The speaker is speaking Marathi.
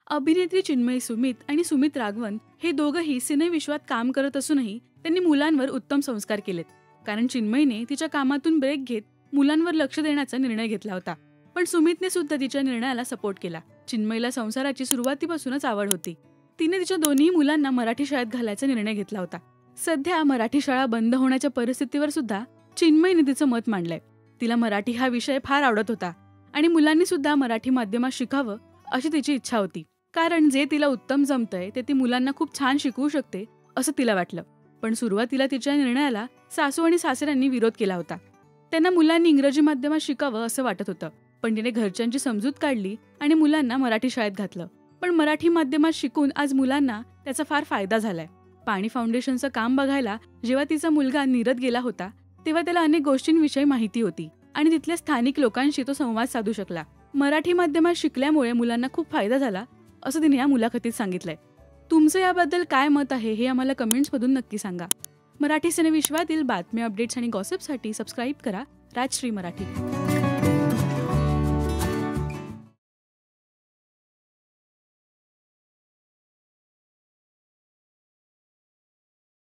अभिनेत्री चिन्मयी सुमित आणि सुमित राघवन हे दोघंही सिनेविश्वात काम करत असूनही त्यांनी मुलांवर उत्तम संस्कार केलेत. कारण चिन्मयीने तिच्या कामातून ब्रेक घेत मुलांवर लक्ष देण्याचा निर्णय घेतला होता. पण सुमितने सुद्धा तिच्या निर्णयाला सपोर्ट केला. चिन्मयीला संसाराची सुरुवातीपासूनच आवड होती. तिने तिच्या दोन्ही मुलांना मराठी शाळेत घालायचा निर्णय घेतला होता. सध्या मराठी शाळा बंद होण्याच्या परिस्थितीवर सुद्धा चिन्मयीने तिचं मत मांडलंय. तिला मराठी हा विषय फार आवडत होता आणि मुलांनी सुद्धा मराठी माध्यमात शिकावं अशी तिची इच्छा होती. कारण जे तिला उत्तम जमतंय ते ती मुलांना खूप छान शिकवू शकते असं तिला वाटलं. पण सुरुवातीला तिच्या निर्णयाला सासू आणि सासऱ्यांनी विरोध केला होता. त्यांना मुलांनी इंग्रजी माध्यमात शिकावं असं वाटत होतं. पण तिने घरच्यांची समजूत काढली आणि मुलांना मराठी शाळेत घातलं. पण मराठी माध्यमात शिकून आज मुलांना त्याचा फार फायदा झालाय. पाणी फाउंडेशनचं काम बघायला जेव्हा तिचा मुलगा नीरद गेला होता तेव्हा त्याला अनेक गोष्टींविषयी माहिती होती आणि तिथल्या स्थानिक लोकांशी तो संवाद साधू शकला. मराठी माध्यमात शिकल्यामुळे मुलांना खूप फायदा झाला असं तिने या मुलाखतीत सांगितलंय. तुमचं याबद्दल काय मत आहे हे आम्हाला कमेंट्समधून नक्की सांगा. मराठी सिनेविश्वातील बातम्या, अपडेट्स आणि गॉसिपसाठी सबस्क्राईब करा राजश्री मराठी.